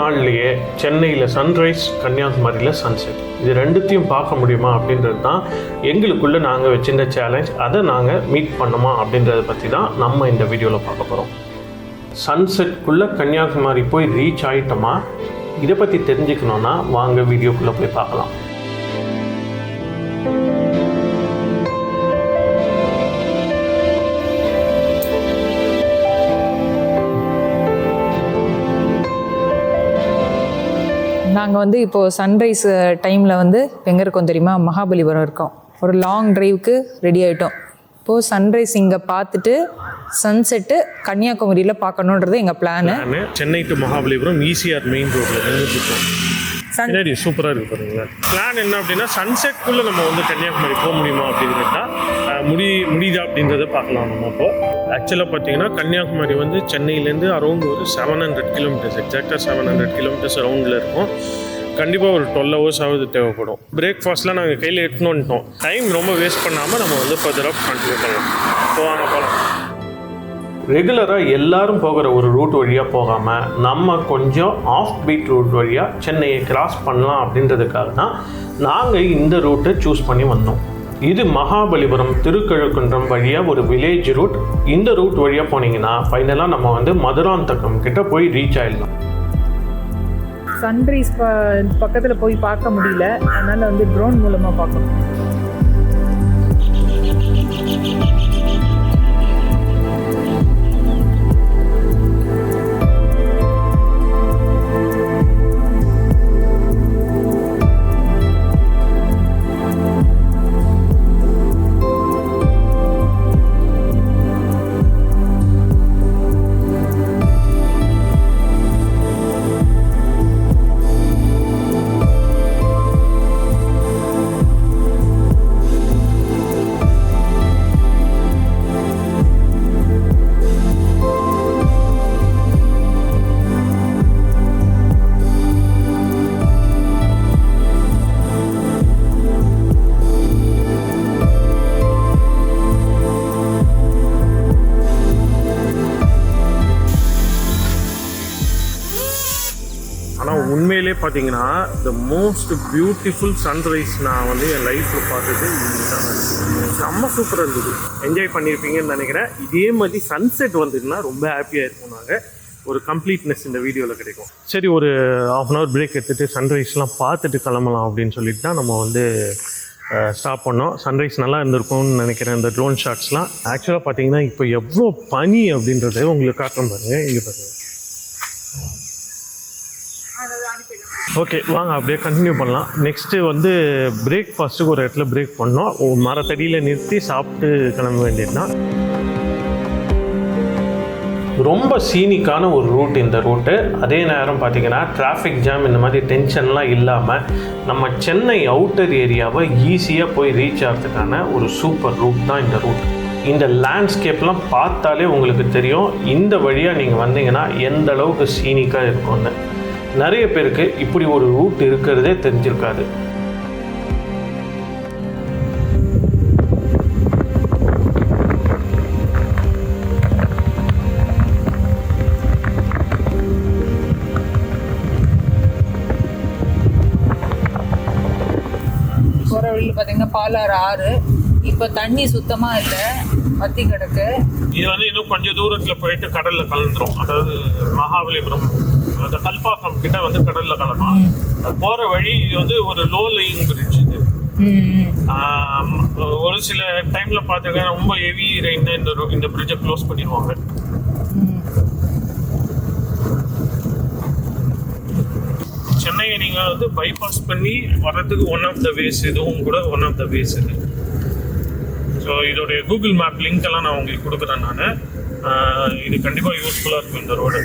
நாள்லேயே சென்னையில் சன்ரைஸ், கன்னியாகுமரியில் சன்செட், இது ரெண்டுத்தையும் பார்க்க முடியுமா அப்படின்றது தான் எங்களுக்குள்ளே நாங்கள் வச்சிருந்த சேலஞ்ச். அதை நாங்கள் மீட் பண்ணோமா அப்படின்றத பற்றி தான் நம்ம இந்த வீடியோவில் பார்க்க போகிறோம். சன்செட்குள்ளே கன்னியாகுமரி போய் ரீச் ஆகிட்டோமா, இதை பற்றி தெரிஞ்சுக்கணுன்னா வாங்க வீடியோக்குள்ளே போய் பார்க்கலாம். நாங்கள் இப்போது சன்ரைஸ் டைமில் எங்கே இருக்கோம் தெரியுமா? மகாபலிபுரம் இருக்கோம். ஒரு லாங் ட்ரைவுக்கு ரெடி ஆகிட்டோம். இப்போது சன்ரைஸ் இங்கே பார்த்துட்டு சன்செட்டு கன்னியாகுமரியில் பார்க்கணுன்றது எங்கள் plan. Chennai to Mahabalipuram ECR main ரோட்டில் நின்றுட்டுருக்கோம். பின்னாடி சூப்பராக இருக்குது பாருங்களேன். பிளான் என்ன அப்படின்னா, சன்செட்குள்ளே நம்ம கன்னியாகுமரி போக முடியுமா அப்படிங்கிறதா முடியுதா அப்படின்றத பார்க்கலாம். நம்ம இப்போது ஆக்சுவலாக பார்த்தீங்கன்னா கன்னியாகுமரி சென்னையிலேருந்து அரௌண்ட் ஒரு 700 கிலோமீட்டர்ஸ், எக்ஸாக்டாக 700 கிலோமீட்டர்ஸ் அரௌண்டில் இருக்கும். கண்டிப்பாக ஒரு 12 hours ஆகுது தேவைப்படும். பிரேக்ஃபாஸ்ட்லாம் நாங்கள் கையில் எடுத்துன்னு வந்துட்டோம். டைம் ரொம்ப வேஸ்ட் பண்ணாமல் நம்ம ஃபர்தராக கண்டினியூ பண்ணலாம். போகலாம். ரெகுலராக எல்லாரும் போகிற ஒரு ரூட் வழியாக போகாமல் நம்ம கொஞ்சம் ஆஃப் பீட் ரூட் வழியாக சென்னையை கிராஸ் பண்ணலாம் அப்படின்றதுக்காக தான் நாங்கள் இந்த ரூட்டை சூஸ் பண்ணி வந்தோம். இது மகாபலிபுரம் திருக்கழுக்குன்றம் வழியாக ஒரு வில்லேஜ் ரூட். இந்த ரூட் வழியாக போனீங்கன்னா ஃபைனலாக நம்ம மதுராந்தகம் கிட்ட போய் ரீச் ஆகிடலாம். சன்ரைஸ் பக்கத்தில் போய் பார்க்க முடியல, அதனால் ட்ரோன் மூலமாக பார்க்கணும். ஆனால் உண்மையிலே பார்த்தீங்கன்னா த மோஸ்ட் பியூட்டிஃபுல் சன்ரைஸ் நான் என் லைஃப்பில் பார்த்தது செம்ம சூப்பராக இருந்தது. என்ஜாய் பண்ணியிருப்பீங்கன்னு நினைக்கிறேன். இதே மாதிரி சன்செட் வந்துதுன்னா ரொம்ப ஹாப்பியாக இருக்கும். நாங்கள் ஒரு கம்ப்ளீட்னஸ் இந்த வீடியோவில் கிடைக்கும். சரி, ஒரு 1/2 hour பிரேக் எடுத்துகிட்டு சன்ரைஸ்லாம் பார்த்துட்டு கிளம்பலாம் அப்படின்னு சொல்லிட்டு தான் நம்ம ஸ்டாப் பண்ணோம். சன்ரைஸ் நல்லா இருந்திருக்கும்னு நினைக்கிறேன். இந்த ட்ரோன் ஷாட்ஸ்லாம் ஆக்சுவலாக பார்த்தீங்கன்னா இப்போ எவ்வளோ பனி அப்படின்றத உங்களுக்கு காட்டுறோம் பாருங்கள். இங்கே பாருங்கள். ஓகே, வாங்க அப்படியே கண்டினியூ பண்ணலாம். நெக்ஸ்ட்டு பிரேக்ஃபாஸ்ட்டுக்கு ஒரு இடத்துல பிரேக் பண்ணோம். மரத்தடியில் நிறுத்தி சாப்பிட்டு கிளம்ப வேண்டியதுதான். ரொம்ப சீனிக்கான ஒரு ரூட் இந்த ரூட்டு. அதே நேரம் பார்த்திங்கன்னா டிராஃபிக் ஜாம் இந்த மாதிரி டென்ஷன்லாம் இல்லாமல் நம்ம சென்னை அவுட்டர் ஏரியாவை ஈஸியாக போய் ரீச் ஆகிறதுக்கான ஒரு சூப்பர் ரூட் தான் இந்த ரூட். இந்த லேண்ட்ஸ்கேப்லாம் பார்த்தாலே உங்களுக்கு தெரியும் இந்த வழியாக நீங்கள் வந்தீங்கன்னா எந்த அளவுக்கு சீனிக்காக இருக்கும்னு. நிறைய பேருக்கு இப்படி ஒரு ரூட் இருக்கிறதே தெரிஞ்சிருக்காது. போகிற வழியில் பார்த்தீங்கன்னா பாலாறு ஆறு. இப்போ தண்ணி சுத்தமாக இல்லை, வத்தி கிடக்கு. இது இன்னும் கொஞ்சம் தூரத்தில் போயிட்டு கடலில் கலந்துரும். அதாவது மகாபலிபுரம் அந்த கல்பாக்கம் கிட்ட கடலில் கலரும். போகிற வழி இது ஒரு லோ லையிங் பிரிட்ஜ். இது ஒரு சில டைமில் பார்த்தீங்கன்னா ரொம்ப ஹெவி ரெயின் இந்த பிரிட்ஜை க்ளோஸ் பண்ணிடுவாங்க. சென்னையை நீங்கள் பைபாஸ் பண்ணி வர்றதுக்கு ஒன் ஆஃப் த வேஸ், இதுவும் கூட ஒன் ஆஃப் த வேஸ் இது. ஸோ இதோடைய கூகுள் மேப் லிங்க் எல்லாம் நான் உங்களுக்கு கொடுக்குறேன். நான் இது கண்டிப்பாக யூஸ்ஃபுல்லாக இருக்கும் இந்த ரோடு.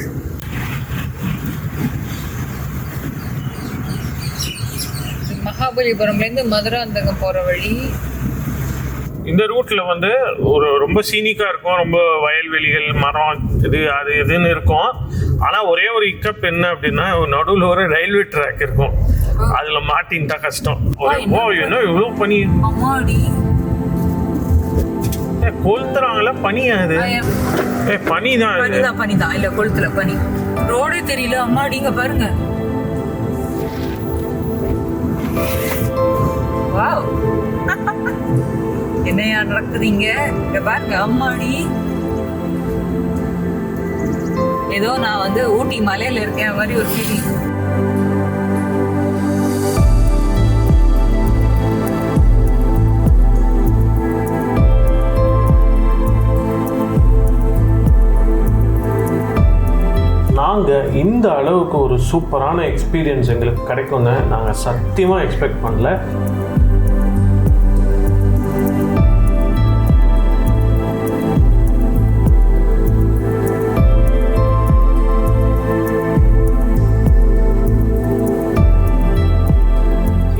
மகாபலிபுரம்லேருந்து மதுராந்தகம் போகிற வழி. இந்த ரூட்டில் ஒரு ரொம்ப சீனிக்காக இருக்கும். ரொம்ப வயல்வெளிகள், மரம், அது இதுன்னு இருக்கும். ஆனால் ஒரே ஒரு இக்கப் என்ன அப்படின்னா, நடுவில் ஒரு ரயில்வே ட்ராக் இருக்கும். அதில் மாட்டின்ட்டா கஷ்டம். இவ்வளோ பனி கொளுத்துறாங்களா? பனியா? அது பனி தான். பனி தான். இல்ல கொளுத்துல பனி. ரோடே தெரியல. அம்மாடிங்க பாருங்க. வாவ் என்னையா நடக்குதுங்க இங்க பாருங்க அம்மாடி ஏதோ நான் வந்து ஊட்டி மலையில இருக்கேன் மாதிரி ஒரு ஃபீலிங் நாங்கள் இந்த அளவுக்கு ஒரு சூப்பரான எக்ஸ்பீரியன்ஸ் எங்களுக்கு கிடைக்கும்னு நாங்கள் சத்தியமாக எக்ஸ்பெக்ட் பண்ணல.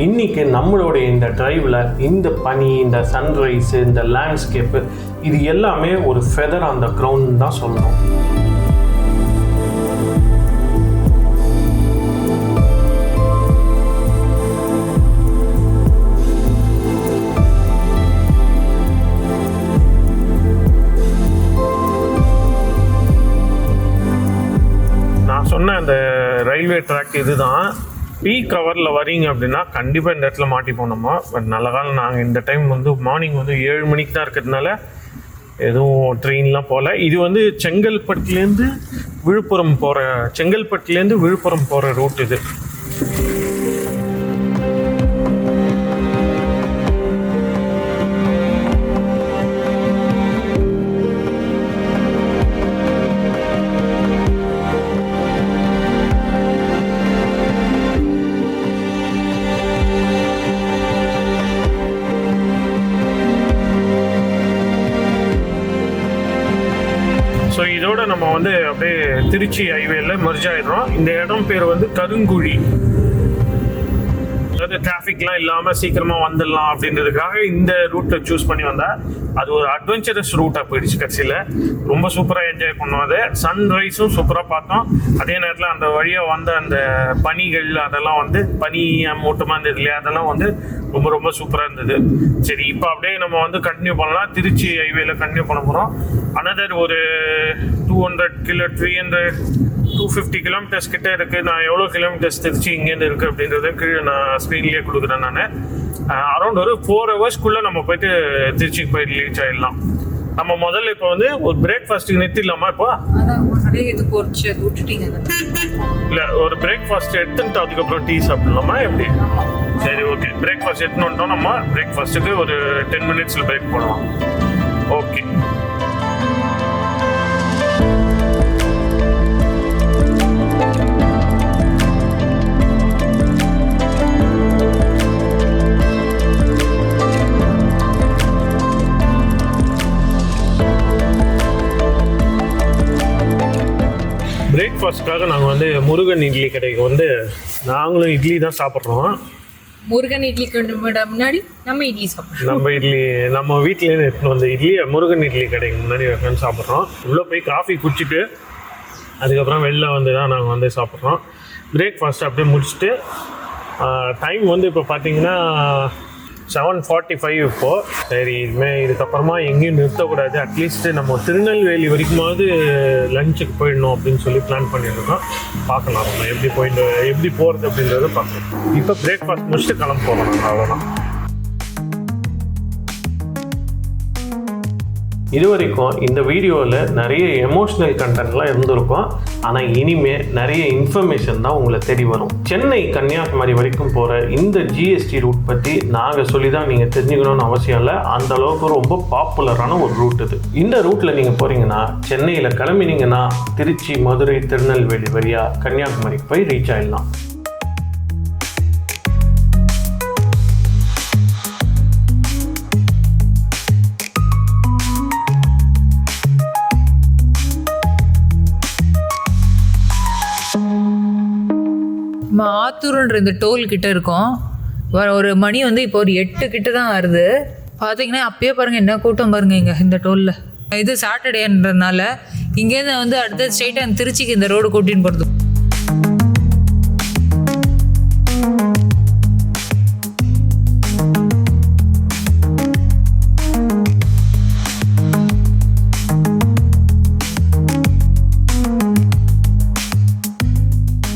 இன்றைக்கி நம்மளுடைய இந்த ட்ரைவில் இந்த பனி, இந்த சன்ரைஸு, இந்த லேண்ட்ஸ்கேப்பு இது எல்லாமே ஒரு ஃபெதர் ஆன் த கிரவுண்ட் தான் சொல்லணும். நான் சொன்ன அந்த ரயில்வே ட்ராக் இதுதான். பீக் ஹவரில் வரீங்க அப்படின்னா கண்டிப்பாக இந்த இடத்துல மாட்டிப்போம் நம்ம. பட் நல்ல காலம் நாங்கள் இந்த டைம் வந்து மார்னிங் வந்து 7 மணிக்கு தான் இருக்கிறதுனால எதுவும் ட்ரெயின்லாம் போகல. இது வந்து செங்கல்பட்டுலேருந்து விழுப்புரம் போகிற ரூட் இது. ஸோ இதோட நம்ம வந்து அப்படியே திருச்சி ஹைவேல மெர்ஜ் ஆயிடுறோம். இந்த இடம் பேர் வந்து கருங்குழி. அதாவது டிராஃபிக்லாம் இல்லாமல் சீக்கிரமாக வந்துடலாம் அப்படின்றதுக்காக இந்த ரூட்டை சூஸ் பண்ணி வந்தால் அது ஒரு அட்வென்ச்சரஸ் ரூட்டாக போயிடுச்சு. கடைசியில் ரொம்ப சூப்பராக என்ஜாய் பண்ணோம். அது சன்ரைஸும் சூப்பராக பார்த்தோம். அதே நேரத்தில் அந்த வழியாக வந்த அந்த பனிகள் அதெல்லாம் வந்து பனி மூட்டமாக இருந்தது இல்லையா, அதெல்லாம் வந்து ரொம்ப ரொம்ப சூப்பராக இருந்தது. சரி, இப்போ அப்படியே நம்ம வந்து கண்டினியூ பண்ணலாம். திருச்சி ஹைவேல கண்டினியூ பண்ண போகிறோம். அனதர் ஒரு 250 கிலோமீட்டர்ஸ் கிட்டே இருக்குது. நான் எவ்வளோ கிலோமீட்டர்ஸ் திருச்சி இங்கேருந்து இருக்குது அப்படின்றத கீழே நான் ஸ்க்ரீன்லேயே கொடுக்குறேன். நான் அரௌண்ட் ஒரு 4 ஹவர்ஸ்க்குள்ளே நம்ம போயிட்டு திருச்சிக்கு போய் ரீச் ஆகிடலாம். நம்ம முதல்ல இப்போ வந்து ஒரு பிரேக்ஃபாஸ்ட்டுக்கு நிறுத்திடலாமா? இப்போ இல்லை, ஒரு பிரேக்ஃபாஸ்ட் எடுத்துட்டு அதுக்கப்புறம் டீ சாப்பிடலாமா எப்படி? சரி, ஓகே. பிரேக்ஃபாஸ்ட் எடுத்துன்னு வந்துட்டோம். நம்ம பிரேக்ஃபாஸ்ட்டுக்கு ஒரு 10 மினிட்ஸில் பிரேக் போடலாம். ஓகே. பிரேக்ஃபாஸ்ட்டுக்காக நாங்கள் வந்து முருகன் இட்லி கடைக்கு வந்து நாங்களும் இட்லி தான் சாப்பிட்றோம். முருகன் இட்லி முன்னாடி நம்ம இட்லி சாப்பிட்றோம். நம்ம வீட்டிலேருந்து எடுத்துன்னு வந்த இட்லி முருகன் இட்லி கடைக்கு முன்னாடி உட்காந்து சாப்பிட்றோம். உள்ளே போய் காஃபி குடிச்சிட்டு அதுக்கப்புறம் வெளில வந்து தான் நாங்கள் வந்து சாப்பிட்றோம். பிரேக்ஃபாஸ்ட் அப்படியே முடிச்சுட்டு டைம் வந்து இப்போ பார்த்தீங்கன்னா 7:45 இப்போது. சரி, இதுக்கப்புறமா எங்கேயும் நிறுத்தக்கூடாது. அட்லீஸ்ட்டு நம்ம திருநெல்வேலி வரைக்குமாவது லஞ்சுக்கு போயிடணும் அப்படின்னு சொல்லி பிளான் பண்ணியிருக்கோம். பார்க்கலாம் நம்ம எப்படி போகிறது அப்படின்றத பார்க்கலாம். இப்போ பிரேக்ஃபாஸ்ட் முடிச்சுட்டு கிளம்ப போகலாம். அவ்வளோதான். இது வரைக்கும் இந்த வீடியோவில் நிறைய எமோஷ்னல் கண்டென்ட்லாம் இருந்திருக்கும். ஆனால் இனிமேல் நிறைய இன்ஃபர்மேஷன் தான் உங்களை தேடி வரும். சென்னை கன்னியாகுமரி வரைக்கும் போகிற இந்த ஜிஎஸ்டி ரூட் பற்றி நாங்கள் சொல்லி தான் நீங்கள் தெரிஞ்சுக்கணும்னு அவசியம் இல்லை. அந்த அளவுக்கு ரொம்ப பாப்புலரான ஒரு ரூட் இது. இந்த ரூட்டில் நீங்கள் போகிறீங்கன்னா சென்னையில் கிளம்பினீங்கன்னா திருச்சி, மதுரை, திருநெல்வேலி வழியாக கன்னியாகுமரிக்கு போய் ரீச் ஆகிடலாம். ஆத்தூர்ன்ற இந்த டோல் கிட்ட இருக்கும். ஒரு மணி வந்து இப்போ ஒரு 8 கிட்ட தான் வருது. பார்த்தீங்கன்னா அப்பயே பாருங்கள் என்ன கூட்டம் பாருங்கள் இங்கே இந்த டோலில். இது சாட்டர்டேன்றதுனால இங்கேருந்து வந்து அடுத்த ஸ்ட்ரெயிட்டாக திருச்சிக்கு இந்த ரோடு கூட்டின்னு போகிறது.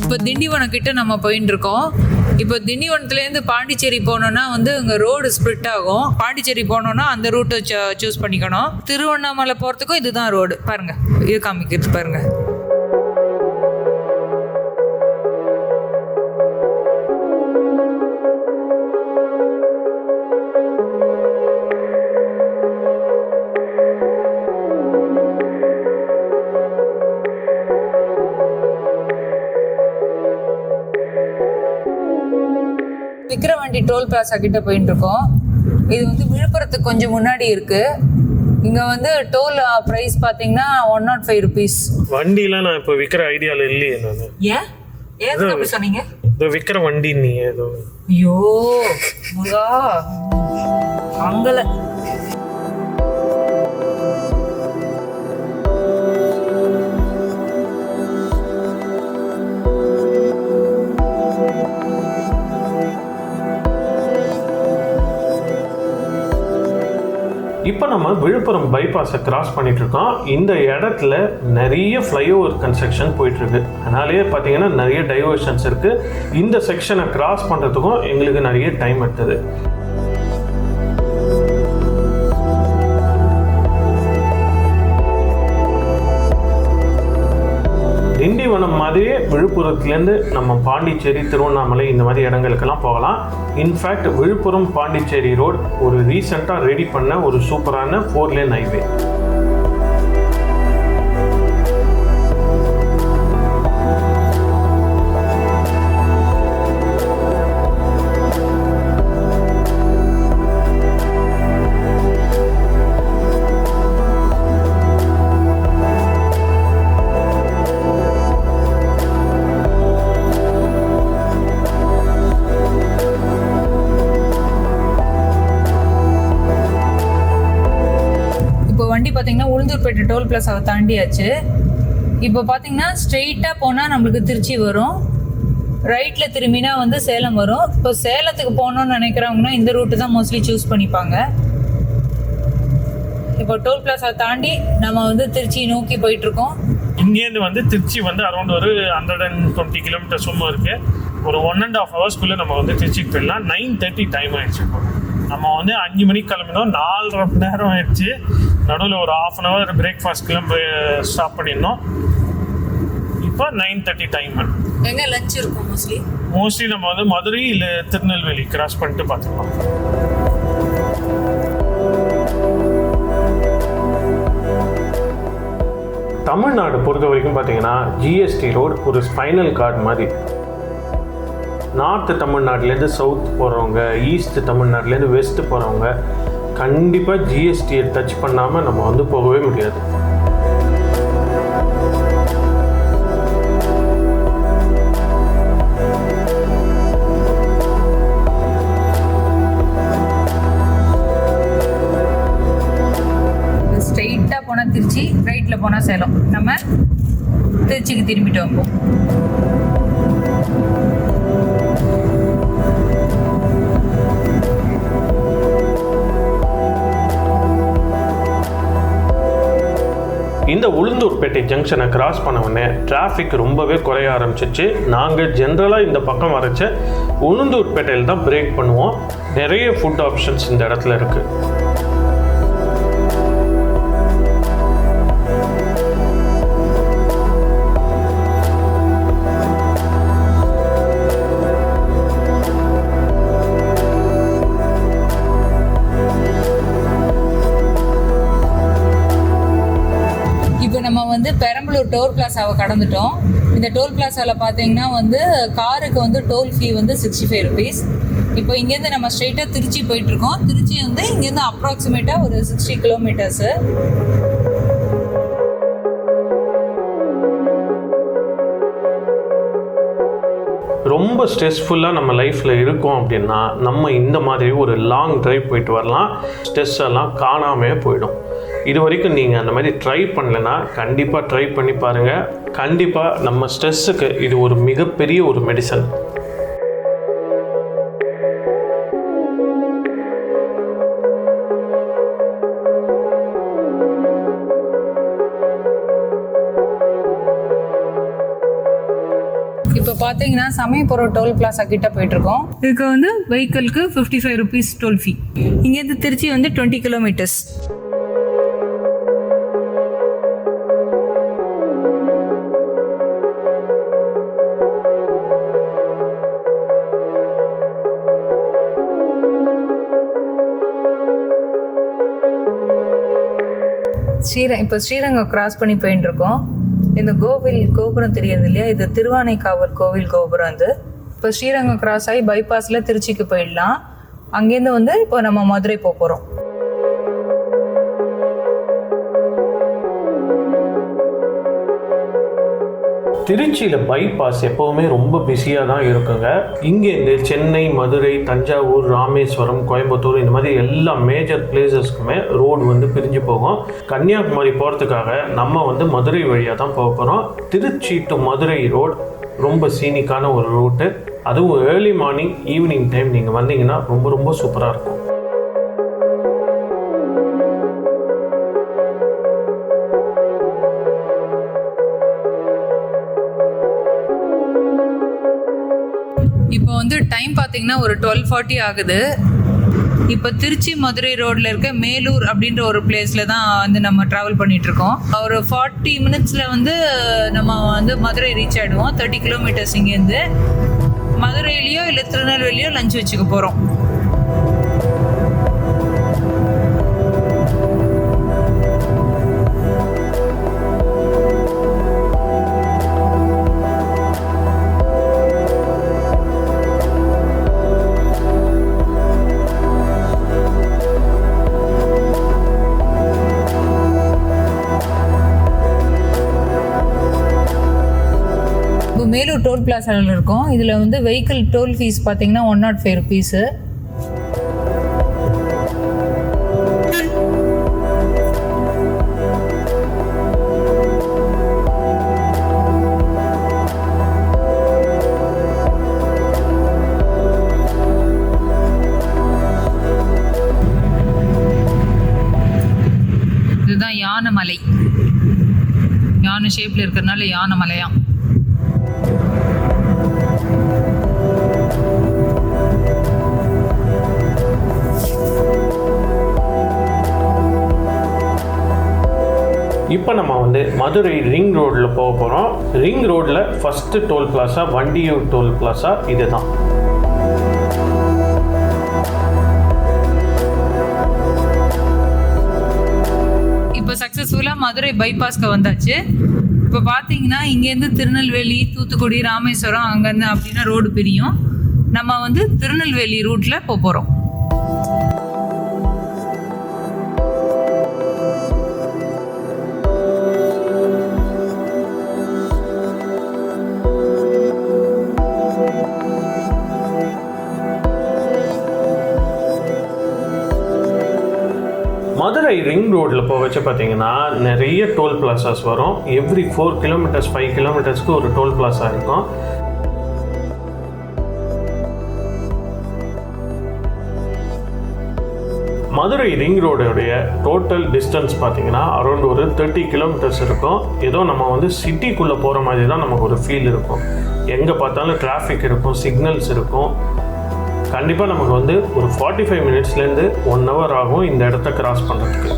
இப்போ திண்டிவனம் கிட்ட நம்ம போயின்னு இருக்கோம். இப்போ திண்டிவனத்துலேருந்து பாண்டிச்சேரி போனோன்னா வந்து இங்கே ரோடு ஸ்ப்ளிட் ஆகும். பாண்டிச்சேரி போனோன்னா அந்த ரூட்டை சூஸ் பண்ணிக்கணும். திருவண்ணாமலை போகிறதுக்கும் இதுதான் ரோடு. பாருங்கள், இது காமிக்கிறது பாருங்கள். விக்கிரவாண்டி டோல் பிளாசா கிட்ட போயிட்டு இருக்கோம். இது வந்து விழுப்புரத்துக்கு கொஞ்சம் முன்னாடி இருக்கு. இங்க வந்து டோல் பிரைஸ் பாத்தீங்கன்னா 105 rupees. வண்டிலாம் நான் இப்போ விற்கிற ஐடியாவில் இல்லையே நான். ஏன் ஏன் அப்படி சொன்னீங்க? இதோ விற்கிற வண்டி நீ ஏதோ. ஐயோ முருகா, அங்கல இப்போ நம்ம விழுப்புரம் பைபாஸை கிராஸ் பண்ணிட்டு இருக்கோம். இந்த இடத்துல நிறைய ஃப்ளைஓவர் கன்ஸ்ட்ரக்ஷன் போயிட்டுருக்கு. அதனாலேயே பார்த்தீங்கன்னா நிறைய டைவர்ஷன்ஸ் இருக்குது. இந்த செக்ஷனை கிராஸ் பண்ணுறதுக்கும் எங்களுக்கு நிறைய டைம் எடுத்தது. திண்டிவனம் மாதிரியே விழுப்புரத்துலேருந்து நம்ம பாண்டிச்சேரி, திருவண்ணாமலை இந்த மாதிரி இடங்களுக்கெல்லாம் போகலாம். இன்ஃபேக்ட் விழுப்புரம் பாண்டிச்சேரி ரோடு ஒரு ரீசெண்டாக ரெடி பண்ண ஒரு சூப்பரான 4 lane ஹைவே. வண்டி பார்த்தீங்கன்னா உளுந்தூர்பேட்டை டோல் பிளாஸாவை தாண்டியாச்சு. இப்போ பார்த்தீங்கன்னா ஸ்ட்ரெயிட்டாக போனால் நம்மளுக்கு திருச்சி வரும், ரைட்டில் திரும்பினா வந்து சேலம் வரும். இப்போ சேலத்துக்கு போகணுன்னு நினைக்கிறவங்கன்னா இந்த ரூட்டு தான் மோஸ்ட்லி சூஸ் பண்ணிப்பாங்க. இப்போ டோல் பிளாஸாவை தாண்டி நம்ம வந்து திருச்சி நோக்கி போயிட்டுருக்கோம். இங்கேருந்து வந்து திருச்சி வந்து அரௌண்ட் ஒரு 120 kilometers இருக்குது. ஒரு 1.5 hours நம்ம வந்து திருச்சிக்கு போயிடலாம். 9:30 டைம் ஆயிடுச்சு. நம்ம வந்து 5 மணிக்கு கிளம்பினோம், 4.5 மணி நேரம் ஆயிடுச்சு. நடுவில் ஒரு 1/2 hour பிரேக்ஃபாஸ்ட்க்கெல்லாம் போய் ஸ்டாப் பண்ணியிருந்தோம். இப்போ 9:30 டைம். எங்கே லஞ்ச் இருக்கும் மோஸ்ட்லி நம்ம வந்து மதுரை இல்லை திருநெல்வேலி கிராஸ் பண்ணிட்டு பார்த்துக்கலாம். தமிழ்நாடு பொறுத்த வரைக்கும் பார்த்தீங்கன்னா ஜிஎஸ்டி ரோடு ஒரு ஸ்பைனல் கார்டு மாதிரி. நார்த்து தமிழ்நாட்டிலேருந்து சவுத் போகிறவங்க, ஈஸ்ட் தமிழ்நாட்டிலேருந்து வெஸ்ட்டு போகிறவங்க கண்டிப்பாக ஜிஎஸ்டியை டச் பண்ணாமல் நம்ம வந்து போகவே முடியாது. ஸ்ட்ரெயிட்டாக போனால் திருச்சி, ரைட்டில் போனால் சேலம். நம்ம திருச்சிக்கு திரும்பிட்டு வைப்போம். இந்த உளுந்தூர்பேட்டை ஜங்ஷனை கிராஸ் பண்ண உடனே டிராஃபிக் ரொம்பவே குறைய ஆரம்பிச்சிச்சு. நாங்கள் ஜென்ரலாக இந்த பக்கம் வரைச்ச உளுந்தூர்பேட்டையில் தான் பிரேக் பண்ணுவோம். நிறைய ஃபுட் ஆப்ஷன்ஸ் இந்த இடத்துல இருக்குது. வந்து பெரம்பலூர் டோல் பிளாஸாவை கடந்துட்டோம். இந்த டோல் பிளாஸாவில் பார்த்தீங்கன்னா வந்து காருக்கு வந்து டோல் ஃபீ வந்து 65 rupees. இப்போ இங்கேருந்து நம்ம ஸ்ட்ரெயிட்டாக திருச்சி போயிட்டுருக்கோம். திருச்சி வந்து இங்கேருந்து அப்ராக்சிமேட்டாக ஒரு 60 kilometers. ரொம்ப ஸ்ட்ரெஸ்ஃபுல்லாக நம்ம லைஃப்பில் இருக்கோம் அப்படின்னா நம்ம இந்த மாதிரி ஒரு லாங் ட்ரைவ் போயிட்டு வரலாம். ஸ்ட்ரெஸ் எல்லாம் காணாமே போயிடும். இது வரைக்கும் நீங்கள் அந்த மாதிரி ட்ரை பண்ணலைன்னா கண்டிப்பாக ட்ரை பண்ணி பாருங்கள். கண்டிப்பாக நம்ம ஸ்ட்ரெஸ்ஸுக்கு இது ஒரு மிகப்பெரிய ஒரு மெடிசன். இப்போ இப்போ பார்த்தீங்கன்னா சமயபுரம் டோல் பிளாசா கிட்ட போயிட்டுருக்கோம். இதுக்கு வந்து வெஹிக்கிளுக்கு 55 ருபீஸ் டோல் ஃபீ. இங்கேருந்து திருச்சி வந்து 20 கிலோமீட்டர்ஸ். இப்போ ஸ்ரீரங்கம் கிராஸ் பண்ணி போயிட்டு இருக்கோம். இந்த கோபுரம் தெரியுது இல்லையா, இது திருவானைக்காவல் கோவில் கோபுரம். வந்து இப்போ ஸ்ரீரங்கம் கிராஸ் ஆகி பைபாஸில் திருச்சிக்கு போயிடலாம். அங்கேருந்து வந்து இப்போ நம்ம மதுரை போகிறோம். திருச்சியில் பைபாஸ் எப்போவுமே ரொம்ப பிஸியாக தான் இருக்குங்க. இங்கேருந்து சென்னை, மதுரை, தஞ்சாவூர், ராமேஸ்வரம், கோயம்புத்தூர் இந்த மாதிரி எல்லா மேஜர் பிளேசஸ்க்குமே ரோடு வந்து பிரிஞ்சு போகும். கன்னியாகுமரி போகிறதுக்காக நம்ம வந்து மதுரை வழியாக தான் போக போகிறோம். திருச்சி டு மதுரை ரோடு ரொம்ப சீனிக்கான ஒரு ரூட்டு. அதுவும் ஏர்லி மார்னிங், ஈவினிங் டைம் நீங்கள் வந்தீங்கன்னா ரொம்ப ரொம்ப சூப்பராக இருக்கும். இப்போ வந்து டைம் பார்த்தீங்கன்னா ஒரு 12:40 ஆகுது. இப்போ திருச்சி மதுரை ரோட்டில் இருக்க மேலூர் அப்படின்ற ஒரு பிளேஸில் தான் வந்து நம்ம ட்ராவல் பண்ணிகிட்ருக்கோம். ஒரு 40 மினிட்ஸில் வந்து நம்ம வந்து மதுரை ரீச் ஆகிடுவோம். 30 கிலோமீட்டர்ஸ் இங்கேருந்து. மதுரையிலையோ இல்லை திருநெல்வேலியோ லஞ்ச் வச்சுக்க போகிறோம். மேலூர் டோல் பிளாசாவில் இருக்கும். இதில் வந்து வெஹிக்கிள் டோல் ஃபீஸ் பார்த்தீங்கன்னா 105 ருபீஸு. இதுதான் யானை மலை. யானை ஷேப்பில் இருக்கிறதுனால யானை மலையாம். இப்போ நம்ம வந்து மதுரை ரிங் ரோடில் போக போகிறோம். ரிங் ரோடில் first toll plaza Vandiyur toll plaza இது தான். இப்போ சக்ஸஸ்ஃபுல்லாக மதுரை பைபாஸ்க்கு வந்தாச்சு. இப்போ பார்த்தீங்கன்னா இங்கேருந்து திருநெல்வேலி, தூத்துக்குடி, ராமேஸ்வரம் அங்கேருந்து அப்படின்னா ரோடு பிரியும். நம்ம வந்து திருநெல்வேலி ரூட்டில் போகிறோம். மதுரை ரிங் ரோடில் போக வச்சு பார்த்தீங்கன்னா நிறைய டோல் பிளாசாஸ் வரும். எவ்ரி 4 கிலோமீட்டர்ஸ் 5 கிலோமீட்டர்ஸ்க்கு ஒரு டோல் பிளாசா இருக்கும். மதுரை ரிங் ரோடுடைய டோட்டல் டிஸ்டன்ஸ் பார்த்தீங்கன்னா அரௌண்ட் ஒரு 30 கிலோமீட்டர்ஸ் இருக்கும். ஏதோ நம்ம வந்து சிட்டிக்குள்ளே போகிற மாதிரி தான் நமக்கு ஒரு ஃபீல் இருக்கும். எங்கே பார்த்தாலும் டிராஃபிக் இருக்கும், சிக்னல்ஸ் இருக்கும். கண்டிப்பாக நமக்கு வந்து ஒரு 45 மினிட்ஸ்லேருந்து 1 hour ஆகும் இந்த இடத்த கிராஸ் பண்ணுறதுக்கு.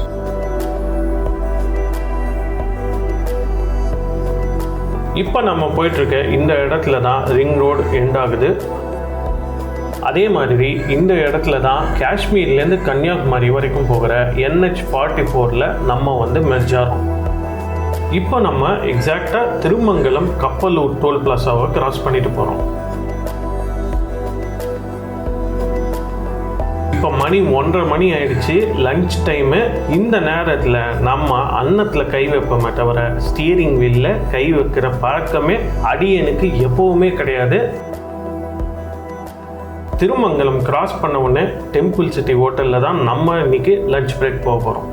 இப்போ நம்ம போயிட்டுருக்க இந்த இடத்துல தான் ரிங் ரோடு எண்ட் ஆகுது. அதே மாதிரி இந்த இடத்துல தான் காஷ்மீர்லேருந்து கன்னியாகுமரி வரைக்கும் போகிற NH-44 நம்ம வந்து மெர்ஜ் ஆகிறோம். இப்போ நம்ம எக்ஸாக்டாக திருமங்கலம் கப்பலூர் டோல் பிளாசாவை கிராஸ் பண்ணிட்டு போகிறோம். இப்போ மணி 1:30 மணி ஆயிடுச்சு, லஞ்ச் டைமு. இந்த நேரத்தில் நம்ம அன்னத்தில் கை வைப்போமே தவிர ஸ்டியரிங் வீலில் கை வைக்கிற பழக்கமே அடியனுக்கு எப்போவுமே கிடையாது. திருமங்கலம் கிராஸ் பண்ண உடனே டெம்பிள் சிட்டி ஹோட்டலில் தான் நம்ம இன்னைக்கு லஞ்ச் பிரேக் போக போகிறோம்.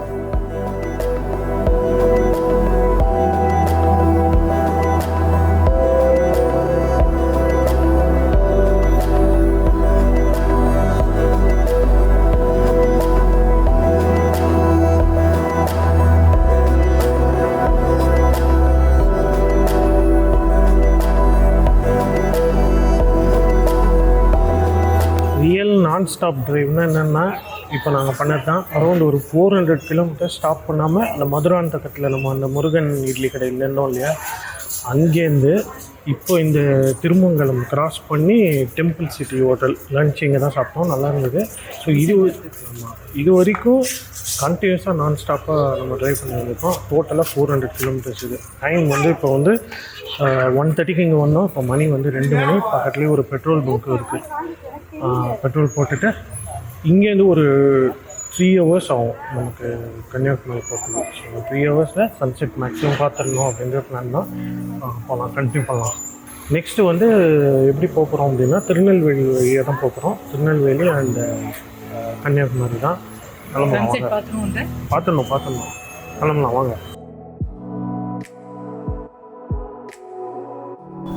ஸ்டாப் டிரைவ்னால் என்னென்னா இப்போ நாங்கள் பண்ணது தான் அரௌண்ட் ஒரு 400 கிலோமீட்டர் ஸ்டாப் பண்ணாமல் அந்த மதுராந்தகத்தில் நம்ம அந்த முருகன் இட்லி கடையில் இருந்தோம் இல்லையா, அங்கேருந்து இப்போ இந்த திருமங்கலம் கிராஸ் பண்ணி டெம்பிள் சிட்டி ஹோட்டல் லன்ச் இங்கே தான் சாப்பிட்டோம், நல்லா இருந்தது. ஸோ இது வரைக்கும் கண்டினியூஸாக நான் ஸ்டாப்பாக நம்ம ட்ரைவ் பண்ணி வந்திருக்கோம். டோட்டலாக 400 கிலோமீட்டர்ஸ். இது டைம் வந்து இப்போ வந்து 1:30 இங்கே வந்தோம். இப்போ மணி வந்து 2 மணி. பக்கத்துலேயே ஒரு பெட்ரோல் பங்க் இருக்குது. பெட்ரோல் போட்டுட்டு இங்கேருந்து ஒரு 3 hours ஆகும் நமக்கு கன்னியாகுமரி போகிறதுக்கு. ஸோ 3 ஹவர்ஸில் சன்செட் மேக்ஸிமம் பார்த்துடணும் அப்படின்ற பிளான் தான். போகலாம், கண்டினியூ பண்ணலாம். நெக்ஸ்ட்டு வந்து எப்படி போகிறோம் அப்படின்னா திருநெல்வேலி வழியாக தான் போகிறோம். திருநெல்வேலி அண்ட் கன்னியாகுமரி தான். கிளம்பலாம் வாங்க. பார்த்துடணும் கிளம்பலாம் வாங்க.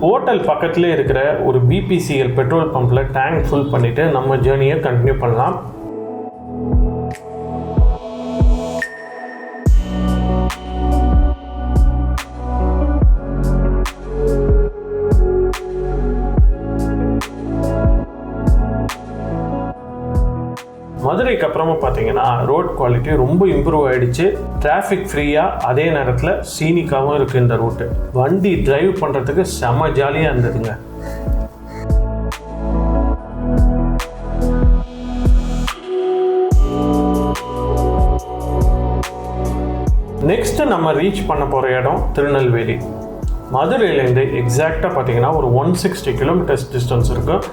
ஹோட்டல் பக்கத்துலேயே இருக்கிற ஒரு பிபிசிஎல் பெட்ரோல் பம்பில் டேங்க் ஃபுல் பண்ணிவிட்டு நம்ம ஜேர்னியை கண்டினியூ பண்ணலாம். மதுரைக்கு அப்புறமா பார்த்தீங்கன்னா ரோட் குவாலிட்டி ரொம்ப இம்ப்ரூவ் ஆகிடுச்சு. டிராஃபிக் ஃப்ரீயாக, அதே நேரத்தில் சீனிக்காகவும் இருக்குது இந்த ரூட்டு. வண்டி டிரைவ் பண்ணுறதுக்கு செம ஜாலியாக இருந்ததுங்க. நெக்ஸ்ட்டு நம்ம ரீச் பண்ண போகிற இடம் திருநெல்வேலி. மதுரையிலேருந்து எக்ஸாக்டாக பார்த்தீங்கன்னா ஒரு 160 கிலோமீட்டர்ஸ் டிஸ்டன்ஸ் இருக்கும்.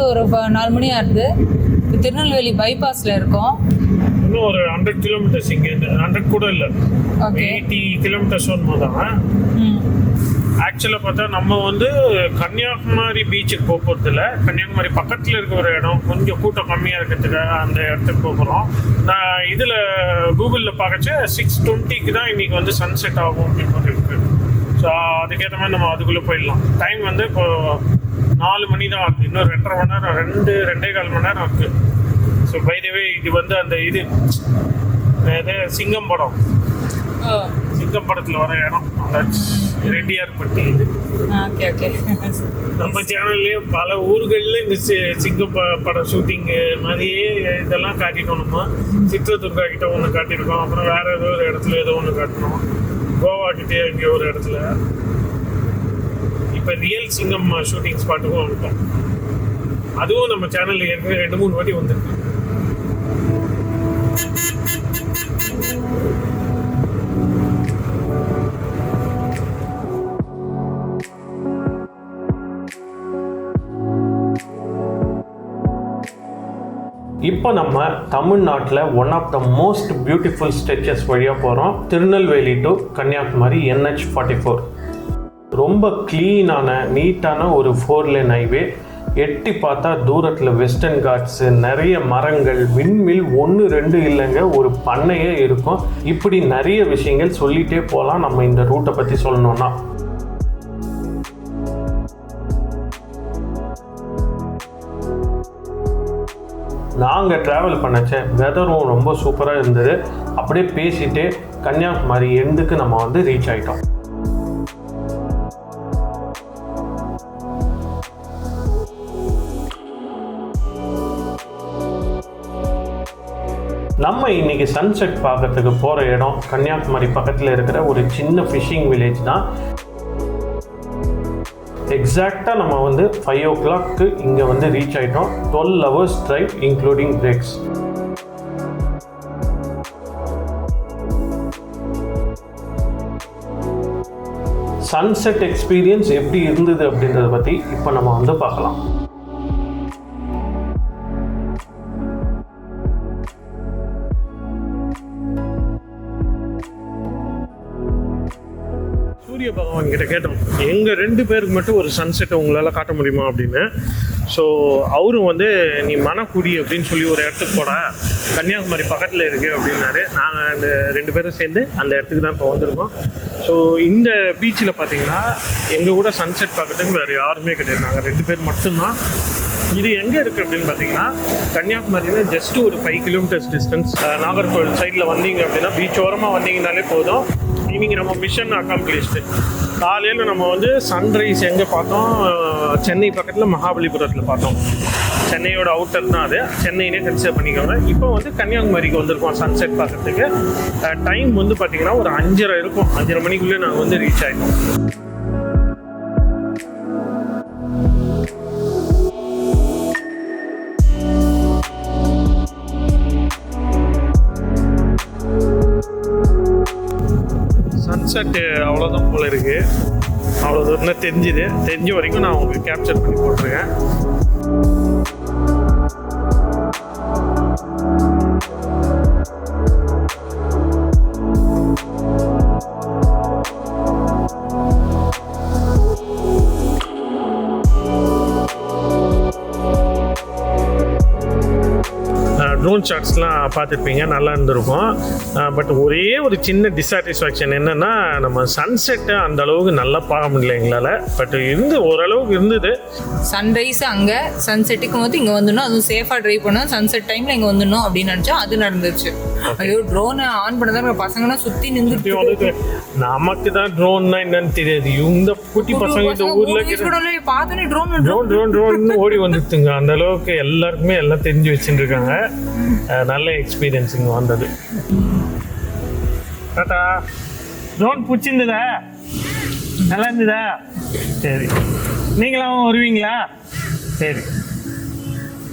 ஒரு 4 மணி ஆகுது. திருநெல்வேலி பைபாஸில் இருக்கோம். இன்னும் ஒரு 100 கிலோமீட்டர்ஸ் இங்கேருந்து, 100 கூட இல்லை, 80 கிலோமீட்டர்ஸ் ஒன்று தான். ஆக்சுவலாக பார்த்தா நம்ம வந்து கன்னியாகுமரி பீச்சுக்கு போக போகிறதில்ல. கன்னியாகுமரி பக்கத்தில் இருக்க ஒரு இடம் கொஞ்சம் கூட்டம் கம்மியாக இருக்கிறதுக்காக அந்த இடத்துக்கு போகிறோம். நான் இதில் கூகுளில் பார்க்கச்சு 6:20க்கு தான் இன்றைக்கி வந்து சன்செட் ஆகும் அப்படின்னு இருக்குது. ஸோ அதுக்கேற்ற மாதிரி நம்ம அதுக்குள்ளே போயிடலாம். டைம் வந்து இப்போ 4 மணி தான் ஆகுது. இன்னும் 2.5 மணி நேரம், 2.25 மணி நேரம் இருக்குது. ஸோ பை தி வே இது வந்து அந்த இது சிங்கம் படத்தில் வர இடம், அந்த ரெட்டியார்பட்டி. இது நம்ம சேனல்லேயே பல ஊர்களில் இந்த சிங்கம் படம் ஷூட்டிங்கு மாதிரியே இதெல்லாம் காட்டிட்டோம். நம்ம சித்ரதுர்கா கிட்ட ஒன்று காட்டியிருக்கோம், அப்புறம் வேறு ஏதோ ஒரு இடத்துல ஏதோ ஒன்று காட்டணும், கோவா கிட்டே இங்கே ஒரு இடத்துல. இப்போ ரியல் சிங்கம் ஷூட்டிங் ஸ்பாட்டுக்கும் வந்துட்டோம். அதுவும் நம்ம சேனலில் ஏற்கனவே 2-3 வாட்டி வந்துருக்கு. இப்போ நம்ம தமிழ்நாட்டில் one of the most beautiful stretches வழியாக போகிறோம். Tirunelveli to Kanyakumari NH44. ரொம்ப க்ளீனான நீட்டான ஒரு 4 லேன் ஹைவே. எட்டி பார்த்தா தூரத்தில் வெஸ்டர்ன் காட்ஸு, நிறைய மரங்கள், விண்மில் 1-2 இல்லைங்க, ஒரு பண்ணையே இருக்கும். இப்படி நிறைய விஷயங்கள் சொல்லிகிட்டே போகலாம் நம்ம இந்த ரூட்டை பற்றி சொல்லணுன்னா. நாங்கள் ட்ராவல் பண்ணச்ச வெதரும் ரொம்ப சூப்பராக இருந்தது. அப்படியே பேசிகிட்டே கன்னியாகுமரி எண்டுக்கு நம்ம வந்து ரீச் ஆகிட்டோம். நம்ம இன்றைக்கி சன்செட் பார்க்கறதுக்கு போகிற இடம் கன்னியாகுமரி பக்கத்தில் இருக்கிற ஒரு சின்ன ஃபிஷிங் வில்லேஜ் தான். எக்ஸாக்டாக நம்ம வந்து 5 o'clock இங்கே வந்து ரீச் ஆகிட்டோம். 12 hours drive including breaks. Sunset experience எப்படி இருந்தது அப்படின்றத பற்றி இப்போ நம்ம வந்து பார்க்கலாம். சூரிய பகவான் கிட்ட கேட்டோம், எங்கள் 2 பேருக்கு மட்டும் ஒரு சன்செட்டை உங்களால் காட்ட முடியுமா அப்படின்னு. ஸோ அவரும் வந்து நீ மணக்குடி அப்படின்னு சொல்லி ஒரு இடத்துக்கு போட, கன்னியாகுமரி பக்கத்தில் இருக்குது அப்படின்னாரு. நாங்கள் அந்த 2 பேரும் சேர்ந்து அந்த இடத்துக்கு தான் இப்போ வந்திருக்கோம். ஸோ இந்த பீச்சில் பார்த்தீங்கன்னா எங்கள் கூட சன்செட் பார்க்கறதுக்கு வேறு யாருமே கிடையாது. நாங்கள் 2 பேர் மட்டும்தான். இது எங்கே இருக்குது அப்படின்னு பார்த்தீங்கன்னா கன்னியாகுமரியில ஜஸ்ட் ஒரு 5 கிலோமீட்டர்ஸ் டிஸ்டன்ஸ். நாகர்கோவில் சைடில் வந்தீங்க அப்படின்னா பீச் ஓரமாக வந்தீங்கனாலே போதும். இன்னைக்கு நம்ம மிஷன் அக்காம்ப்ளிஷ்டு. காலையில் நம்ம வந்து சன்ரைஸ் எங்கே பார்த்தோம், சென்னை பக்கத்தில் மகாபலிபுரத்தில் பார்த்தோம். சென்னையோட அவுட்டர் தான் அது, சென்னையிலே கன்சிடர் பண்ணிக்கோங்க. இப்போ வந்து கன்னியாகுமரிக்கு வந்திருக்கோம் சன்செட் பார்க்கறதுக்கு. டைம் வந்து பார்த்தீங்கன்னா ஒரு 5:30 இருக்கும். 5:30 மணிக்குள்ளே நாங்கள் வந்து ரீச் ஆகிட்டோம். சன்செட்டு அவ்வளோதான் போல இருக்குது. அவ்வளோ தூரம் தெரிஞ்ச வரைக்கும் நான் உங்களுக்கு கேப்சர் பண்ணி போட்டிருக்கேன். ட்ரோன் ஷாட்ஸ்லாம் பார்த்துருப்பீங்க, நல்லா இருந்திருக்கும். பட் ஒரே ஒரு சின்ன டிஸாட்டிஸ்ஃபேக்ஷன் என்னென்னா நம்ம சன்செட்டை அந்த அளவுக்கு நல்லா பார்க்க முடியல எங்களால். பட் ஓரளவுக்கு இருந்தது. சன்ரைஸ் அங்கே, சன்செட்டுக்கு வந்து இங்கே வந்துடணும், அதுவும் சேஃபாக ட்ரைவ் பண்ணோம். சன்செட் டைமில் இங்கே வந்துடணும் அப்படின்னு நினச்சா அது நடந்துச்சு. ஐயோ, ட்ரோனை ஆன் பண்ணதான் பசங்கன்னா சுற்றி நின்று. நமக்கு தான் ட்ரோன்னா என்னன்னு தெரியாது. இந்த குட்டி பசங்க இந்த ஊரில் பார்த்தோன்னே ட்ரோன் ஓடி வந்துட்டுங்க. அந்த அளவுக்கு எல்லாருக்குமே எல்லாம் தெரிஞ்சு வச்சுட்டு இருக்காங்க. நல்ல எக்ஸ்பீரியன்ஸுங்க வந்தது. டாட்டா. ட்ரோன் பிடிச்சிருந்ததா? நல்லா இருந்ததா? சரி, நீங்களும் வருவீங்களா? சரி,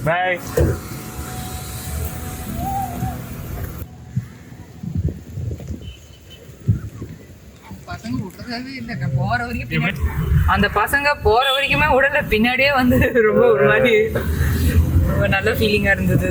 பாய். அந்த பசங்க போற வரைக்குமே உடல பின்னாடியே வந்து ரொம்ப ஒரு மாதிரி ரொம்ப நல்ல ஃபீலிங்கா இருந்தது.